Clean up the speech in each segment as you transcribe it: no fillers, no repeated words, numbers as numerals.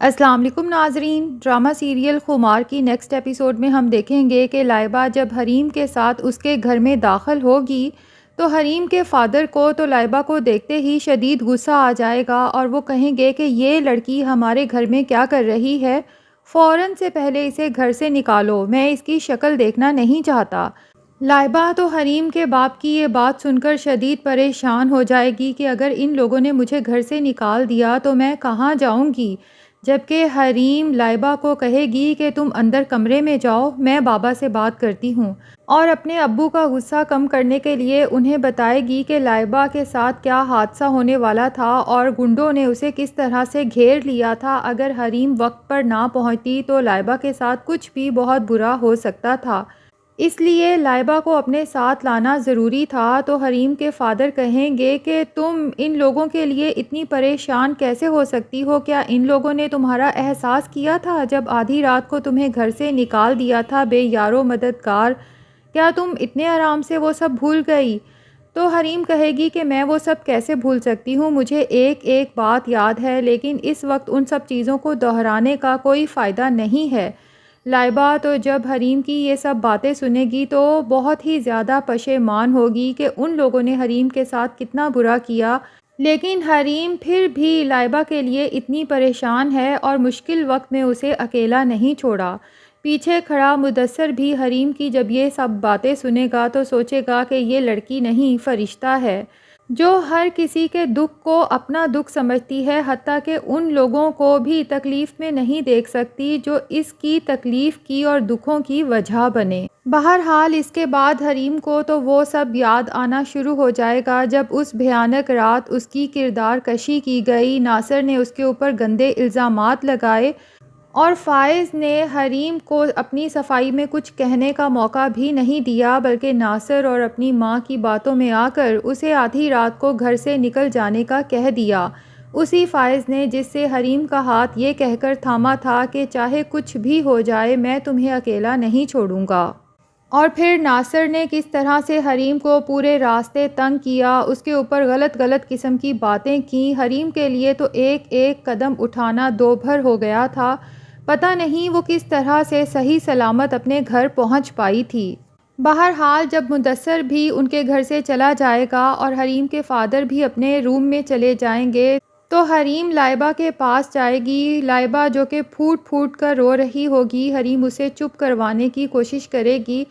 السلام علیکم ناظرین، ڈرامہ سیریل خمار کی نیکسٹ ایپیسوڈ میں ہم دیکھیں گے کہ لائبہ جب حریم کے ساتھ اس کے گھر میں داخل ہوگی تو حریم کے فادر کو تو لائبہ کو دیکھتے ہی شدید غصہ آ جائے گا اور وہ کہیں گے کہ یہ لڑکی ہمارے گھر میں کیا کر رہی ہے، فوراً سے پہلے اسے گھر سے نکالو، میں اس کی شکل دیکھنا نہیں چاہتا۔ لائبہ تو حریم کے باپ کی یہ بات سن کر شدید پریشان ہو جائے گی کہ اگر ان لوگوں نے مجھے گھر سے نکال دیا تو میں کہاں جاؤں گی، جبکہ حریم لائبہ کو کہے گی کہ تم اندر کمرے میں جاؤ، میں بابا سے بات کرتی ہوں، اور اپنے ابو کا غصہ کم کرنے کے لیے انہیں بتائے گی کہ لائبہ کے ساتھ کیا حادثہ ہونے والا تھا اور گنڈوں نے اسے کس طرح سے گھیر لیا تھا۔ اگر حریم وقت پر نہ پہنچتی تو لائبہ کے ساتھ کچھ بھی بہت برا ہو سکتا تھا، اس لیے لائبہ کو اپنے ساتھ لانا ضروری تھا۔ تو حریم کے فادر کہیں گے کہ تم ان لوگوں کے لیے اتنی پریشان کیسے ہو سکتی ہو، کیا ان لوگوں نے تمہارا احساس کیا تھا جب آدھی رات کو تمہیں گھر سے نکال دیا تھا بے یارو مددگار، کیا تم اتنے آرام سے وہ سب بھول گئی؟ تو حریم کہے گی کہ میں وہ سب کیسے بھول سکتی ہوں، مجھے ایک ایک بات یاد ہے، لیکن اس وقت ان سب چیزوں کو دہرانے کا کوئی فائدہ نہیں ہے۔ لائبہ تو جب حریم کی یہ سب باتیں سنے گی تو بہت ہی زیادہ پشیمان ہوگی کہ ان لوگوں نے حریم کے ساتھ کتنا برا کیا، لیکن حریم پھر بھی لائبہ کے لیے اتنی پریشان ہے اور مشکل وقت میں اسے اکیلا نہیں چھوڑا۔ پیچھے کھڑا مدثر بھی حریم کی جب یہ سب باتیں سنے گا تو سوچے گا کہ یہ لڑکی نہیں فرشتہ ہے جو ہر کسی کے دکھ کو اپنا دکھ سمجھتی ہے، حتیٰ کہ ان لوگوں کو بھی تکلیف میں نہیں دیکھ سکتی جو اس کی تکلیف کی اور دکھوں کی وجہ بنے۔ بہرحال اس کے بعد حریم کو تو وہ سب یاد آنا شروع ہو جائے گا جب اس بھیانک رات اس کی کردار کشی کی گئی، ناصر نے اس کے اوپر گندے الزامات لگائے اور فائز نے حریم کو اپنی صفائی میں کچھ کہنے کا موقع بھی نہیں دیا، بلکہ ناصر اور اپنی ماں کی باتوں میں آ کر اسے آدھی رات کو گھر سے نکل جانے کا کہہ دیا۔ اسی فائز نے جس سے حریم کا ہاتھ یہ کہہ کر تھاما تھا کہ چاہے کچھ بھی ہو جائے میں تمہیں اکیلا نہیں چھوڑوں گا، اور پھر ناصر نے کس طرح سے حریم کو پورے راستے تنگ کیا، اس کے اوپر غلط غلط قسم کی باتیں کیں۔ حریم کے لیے تو ایک ایک قدم اٹھانا دوبھر ہو گیا تھا، پتہ نہیں وہ کس طرح سے صحیح سلامت اپنے گھر پہنچ پائی تھی۔ بہرحال جب مدثر بھی ان کے گھر سے چلا جائے گا اور حریم کے فادر بھی اپنے روم میں چلے جائیں گے تو حریم لائبہ کے پاس جائے گی، لائبہ جو کہ پھوٹ پھوٹ کر رو رہی ہوگی، حریم اسے چپ کروانے کی کوشش کرے گی۔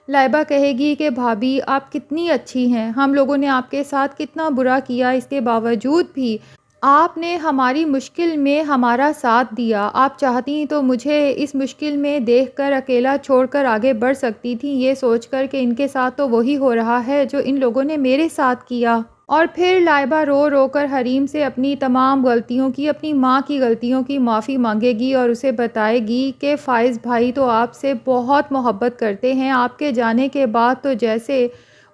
لائبہ کہے گی کہ بھابھی آپ کتنی اچھی ہیں، ہم لوگوں نے آپ کے ساتھ کتنا برا کیا، اس کے باوجود بھی آپ نے ہماری مشکل میں ہمارا ساتھ دیا، آپ چاہتی تو مجھے اس مشکل میں دیکھ کر اکیلا چھوڑ کر آگے بڑھ سکتی تھی، یہ سوچ کر کہ ان کے ساتھ تو وہی ہو رہا ہے جو ان لوگوں نے میرے ساتھ کیا۔ اور پھر لائبہ رو رو کر حریم سے اپنی تمام غلطیوں کی، اپنی ماں کی غلطیوں کی معافی مانگے گی اور اسے بتائے گی کہ فائز بھائی تو آپ سے بہت محبت کرتے ہیں، آپ کے جانے کے بعد تو جیسے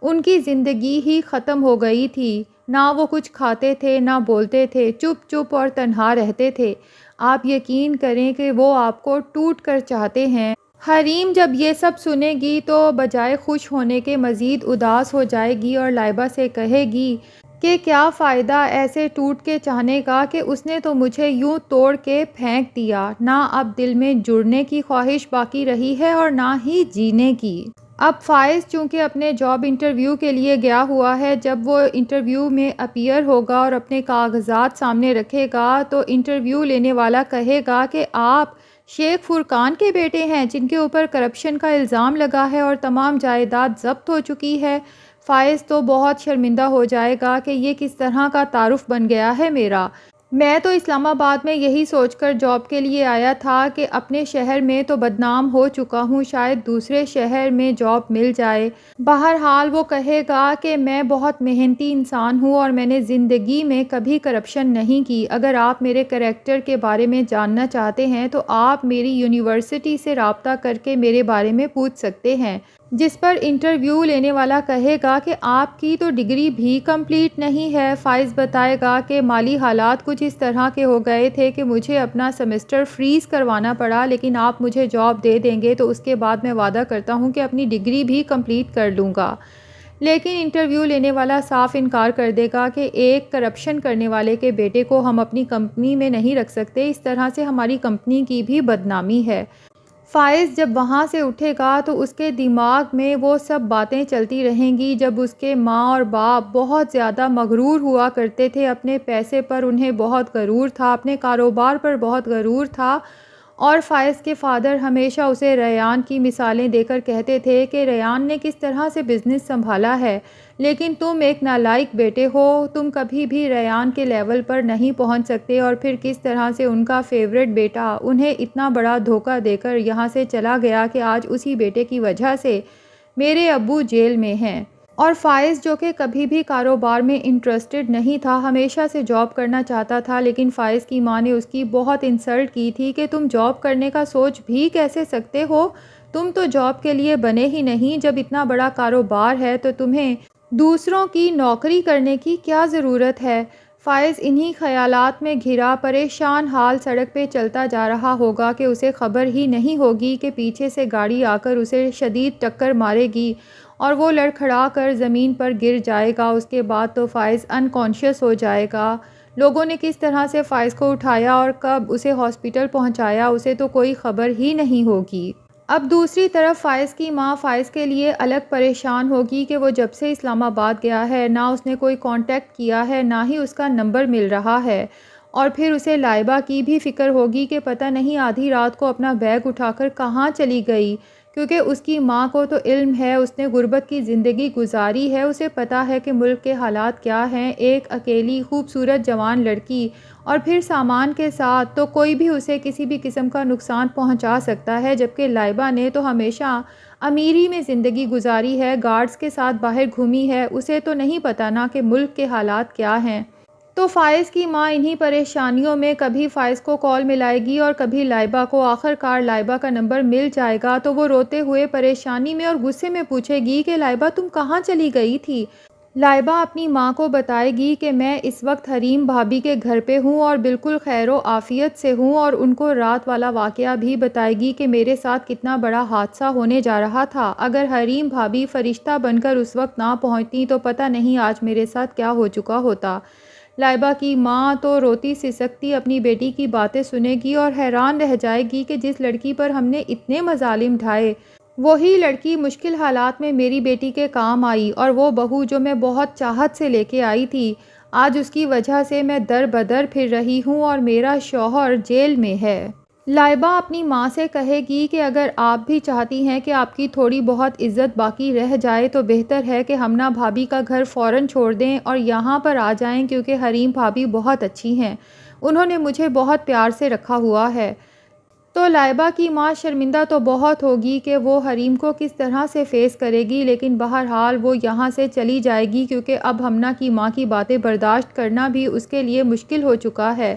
ان کی زندگی ہی ختم ہو گئی تھی، نہ وہ کچھ کھاتے تھے نہ بولتے تھے، چپ چپ اور تنہا رہتے تھے، آپ یقین کریں کہ وہ آپ کو ٹوٹ کر چاہتے ہیں۔ حریم جب یہ سب سنے گی تو بجائے خوش ہونے کے مزید اداس ہو جائے گی اور لائبہ سے کہے گی کہ کیا فائدہ ایسے ٹوٹ کے چاہنے کا کہ اس نے تو مجھے یوں توڑ کے پھینک دیا، نہ اب دل میں جڑنے کی خواہش باقی رہی ہے اور نہ ہی جینے کی۔ اب فائز چونکہ اپنے جاب انٹرویو کے لیے گیا ہوا ہے، جب وہ انٹرویو میں اپیئر ہوگا اور اپنے کاغذات سامنے رکھے گا تو انٹرویو لینے والا کہے گا کہ آپ شیخ فرقان کے بیٹے ہیں جن کے اوپر کرپشن کا الزام لگا ہے اور تمام جائیداد ضبط ہو چکی ہے۔ فائز تو بہت شرمندہ ہو جائے گا کہ یہ کس طرح کا تعارف بن گیا ہے میرا، میں تو اسلام آباد میں یہی سوچ کر جاب کے لیے آیا تھا کہ اپنے شہر میں تو بدنام ہو چکا ہوں، شاید دوسرے شہر میں جاب مل جائے۔ بہرحال وہ کہے گا کہ میں بہت محنتی انسان ہوں اور میں نے زندگی میں کبھی کرپشن نہیں کی، اگر آپ میرے کریکٹر کے بارے میں جاننا چاہتے ہیں تو آپ میری یونیورسٹی سے رابطہ کر کے میرے بارے میں پوچھ سکتے ہیں۔ جس پر انٹرویو لینے والا کہے گا کہ آپ کی تو ڈگری بھی کمپلیٹ نہیں ہے۔ فائز بتائے گا کہ مالی حالات کچھ اس طرح کے ہو گئے تھے کہ مجھے اپنا سیمسٹر فریز کروانا پڑا، لیکن آپ مجھے جاب دے دیں گے تو اس کے بعد میں وعدہ کرتا ہوں کہ اپنی ڈگری بھی کمپلیٹ کر لوں گا۔ لیکن انٹرویو لینے والا صاف انکار کر دے گا کہ ایک کرپشن کرنے والے کے بیٹے کو ہم اپنی کمپنی میں نہیں رکھ سکتے، اس طرح سے ہماری کمپنی کی بھی بدنامی ہے۔ فائز جب وہاں سے اٹھے گا تو اس کے دماغ میں وہ سب باتیں چلتی رہیں گی جب اس کے ماں اور باپ بہت زیادہ مغرور ہوا کرتے تھے، اپنے پیسے پر انہیں بہت غرور تھا، اپنے کاروبار پر بہت غرور تھا، اور فائز کے فادر ہمیشہ اسے ریان کی مثالیں دے کر کہتے تھے کہ ریان نے کس طرح سے بزنس سنبھالا ہے، لیکن تم ایک نالائق بیٹے ہو، تم کبھی بھی ریان کے لیول پر نہیں پہنچ سکتے، اور پھر کس طرح سے ان کا فیورٹ بیٹا انہیں اتنا بڑا دھوکہ دے کر یہاں سے چلا گیا کہ آج اسی بیٹے کی وجہ سے میرے ابو جیل میں ہیں۔ اور فائز جو کہ کبھی بھی کاروبار میں انٹرسٹڈ نہیں تھا، ہمیشہ سے جاب کرنا چاہتا تھا، لیکن فائز کی ماں نے اس کی بہت انسلٹ کی تھی کہ تم جاب کرنے کا سوچ بھی کیسے سکتے ہو، تم تو جاب کے لیے بنے ہی نہیں، جب اتنا بڑا کاروبار ہے تو تمہیں دوسروں کی نوکری کرنے کی کیا ضرورت ہے۔ فائز انہی خیالات میں گھرا پریشان حال سڑک پہ چلتا جا رہا ہوگا کہ اسے خبر ہی نہیں ہوگی کہ پیچھے سے گاڑی آ کر اسے شدید ٹکر مارے گی اور وہ لڑکھڑا کر زمین پر گر جائے گا۔ اس کے بعد تو فائز انکانشیس ہو جائے گا۔ لوگوں نے کس طرح سے فائز کو اٹھایا اور کب اسے ہاسپٹل پہنچایا اسے تو کوئی خبر ہی نہیں ہوگی۔ اب دوسری طرف فائز کی ماں فائز کے لیے الگ پریشان ہوگی کہ وہ جب سے اسلام آباد گیا ہے نہ اس نے کوئی کانٹیکٹ کیا ہے، نہ ہی اس کا نمبر مل رہا ہے، اور پھر اسے لائبہ کی بھی فکر ہوگی کہ پتہ نہیں آدھی رات کو اپنا بیگ اٹھا کر کہاں چلی گئی، کیونکہ اس کی ماں کو تو علم ہے، اس نے غربت کی زندگی گزاری ہے، اسے پتہ ہے کہ ملک کے حالات کیا ہیں، ایک اکیلی خوبصورت جوان لڑکی اور پھر سامان کے ساتھ، تو کوئی بھی اسے کسی بھی قسم کا نقصان پہنچا سکتا ہے، جبکہ لائبہ نے تو ہمیشہ امیری میں زندگی گزاری ہے، گارڈز کے ساتھ باہر گھومی ہے، اسے تو نہیں پتہ نا کہ ملک کے حالات کیا ہیں۔ تو فائز کی ماں انہی پریشانیوں میں کبھی فائز کو کال ملائے گی اور کبھی لائبہ کو، آخر کار لائبہ کا نمبر مل جائے گا تو وہ روتے ہوئے پریشانی میں اور غصے میں پوچھے گی کہ لائبہ تم کہاں چلی گئی تھی؟ لائبہ اپنی ماں کو بتائے گی کہ میں اس وقت حریم بھابی کے گھر پہ ہوں اور بالکل خیر و عافیت سے ہوں، اور ان کو رات والا واقعہ بھی بتائے گی کہ میرے ساتھ کتنا بڑا حادثہ ہونے جا رہا تھا، اگر حریم بھابی فرشتہ بن کر اس وقت نہ پہنچتی تو پتہ نہیں آج میرے ساتھ کیا ہو چکا ہوتا۔ لائبہ کی ماں تو روتی سسکتی اپنی بیٹی کی باتیں سنے گی اور حیران رہ جائے گی کہ جس لڑکی پر ہم نے اتنے مظالم ڈھائے وہی لڑکی مشکل حالات میں میری بیٹی کے کام آئی، اور وہ بہو جو میں بہت چاہت سے لے کے آئی تھی آج اس کی وجہ سے میں در بدر پھر رہی ہوں اور میرا شوہر جیل میں ہے۔ لائبہ اپنی ماں سے کہے گی کہ اگر آپ بھی چاہتی ہیں کہ آپ کی تھوڑی بہت عزت باقی رہ جائے تو بہتر ہے کہ ہمنا بھابی کا گھر فوراً چھوڑ دیں اور یہاں پر آ جائیں، کیونکہ حریم بھابی بہت اچھی ہیں، انہوں نے مجھے بہت پیار سے رکھا ہوا ہے۔ تو لائبہ کی ماں شرمندہ تو بہت ہوگی کہ وہ حریم کو کس طرح سے فیس کرے گی، لیکن بہرحال وہ یہاں سے چلی جائے گی کیونکہ اب ہمنا کی ماں کی باتیں برداشت کرنا بھی اس کے لیے مشکل ہو چکا ہے۔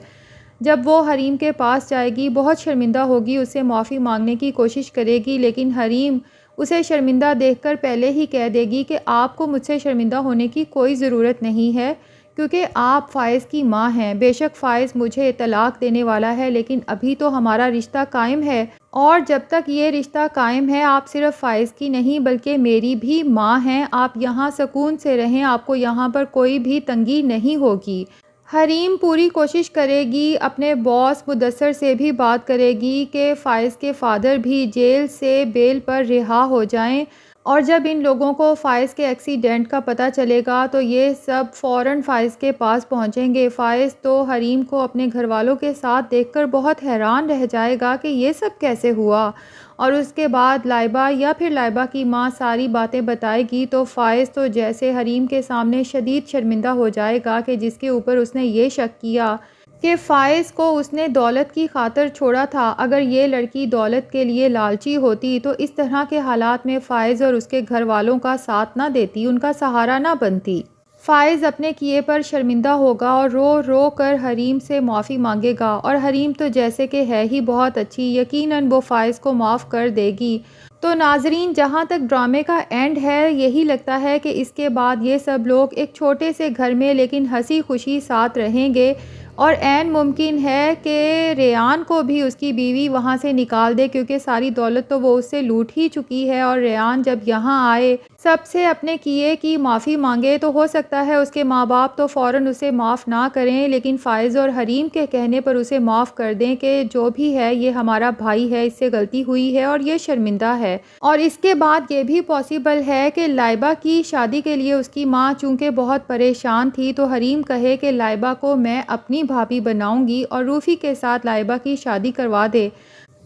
جب وہ حریم کے پاس جائے گی بہت شرمندہ ہوگی، اس سے معافی مانگنے کی کوشش کرے گی، لیکن حریم اسے شرمندہ دیکھ کر پہلے ہی کہہ دے گی کہ آپ کو مجھ سے شرمندہ ہونے کی کوئی ضرورت نہیں ہے، کیونکہ آپ فائز کی ماں ہیں، بے شک فائز مجھے طلاق دینے والا ہے لیکن ابھی تو ہمارا رشتہ قائم ہے، اور جب تک یہ رشتہ قائم ہے آپ صرف فائز کی نہیں بلکہ میری بھی ماں ہیں، آپ یہاں سکون سے رہیں، آپ کو یہاں پر کوئی بھی تنگی نہیں ہوگی۔ حریم پوری کوشش کرے گی، اپنے باس مدثر سے بھی بات کرے گی کہ فائز کے فادر بھی جیل سے بیل پر رہا ہو جائیں، اور جب ان لوگوں کو فائز کے ایکسیڈنٹ کا پتہ چلے گا تو یہ سب فوراً فائز کے پاس پہنچیں گے۔ فائز تو حریم کو اپنے گھر والوں کے ساتھ دیکھ کر بہت حیران رہ جائے گا کہ یہ سب کیسے ہوا، اور اس کے بعد لائبہ یا پھر لائبہ کی ماں ساری باتیں بتائے گی تو فائز تو جیسے حریم کے سامنے شدید شرمندہ ہو جائے گا کہ جس کے اوپر اس نے یہ شک کیا کہ فائز کو اس نے دولت کی خاطر چھوڑا تھا، اگر یہ لڑکی دولت کے لیے لالچی ہوتی تو اس طرح کے حالات میں فائز اور اس کے گھر والوں کا ساتھ نہ دیتی، ان کا سہارا نہ بنتی۔ فائز اپنے کیے پر شرمندہ ہوگا اور رو رو کر حریم سے معافی مانگے گا، اور حریم تو جیسے کہ ہے ہی بہت اچھی، یقیناً وہ فائز کو معاف کر دے گی۔ تو ناظرین، جہاں تک ڈرامے کا اینڈ ہے یہی لگتا ہے کہ اس کے بعد یہ سب لوگ ایک چھوٹے سے گھر میں لیکن ہنسی خوشی ساتھ رہیں گے، اور عین ممکن ہے کہ ریان کو بھی اس کی بیوی وہاں سے نکال دے، کیونکہ ساری دولت تو وہ اس سے لوٹ ہی چکی ہے، اور ریان جب یہاں آئے سب سے اپنے کیے کی معافی مانگے تو ہو سکتا ہے اس کے ماں باپ تو فوراً اسے معاف نہ کریں، لیکن فائز اور حریم کے کہنے پر اسے معاف کر دیں کہ جو بھی ہے یہ ہمارا بھائی ہے، اس سے غلطی ہوئی ہے اور یہ شرمندہ ہے۔ اور اس کے بعد یہ بھی پاسبل ہے کہ لائبہ کی شادی کے لیے اس کی ماں چونکہ بہت پریشان تھی تو حریم کہے کہ لائبہ کو میں اپنی بھابھی بناؤں گی اور روفی کے ساتھ لائبہ کی شادی کروا دے،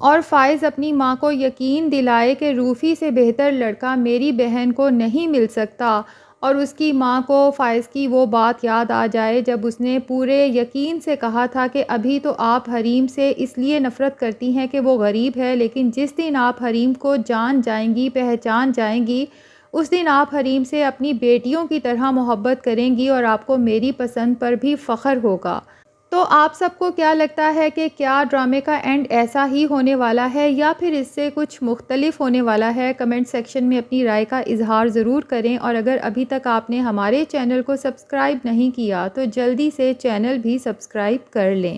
اور فائز اپنی ماں کو یقین دلائے کہ روفی سے بہتر لڑکا میری بہن کو نہیں مل سکتا، اور اس کی ماں کو فائز کی وہ بات یاد آ جائے جب اس نے پورے یقین سے کہا تھا کہ ابھی تو آپ حریم سے اس لیے نفرت کرتی ہیں کہ وہ غریب ہے، لیکن جس دن آپ حریم کو جان جائیں گی، پہچان جائیں گی، اس دن آپ حریم سے اپنی بیٹیوں کی طرح محبت کریں گی اور آپ کو میری پسند پر بھی فخر ہوگا۔ تو آپ سب کو کیا لگتا ہے کہ کیا ڈرامے کا اینڈ ایسا ہی ہونے والا ہے یا پھر اس سے کچھ مختلف ہونے والا ہے؟ کمنٹ سیکشن میں اپنی رائے کا اظہار ضرور کریں، اور اگر ابھی تک آپ نے ہمارے چینل کو سبسکرائب نہیں کیا تو جلدی سے چینل بھی سبسکرائب کر لیں۔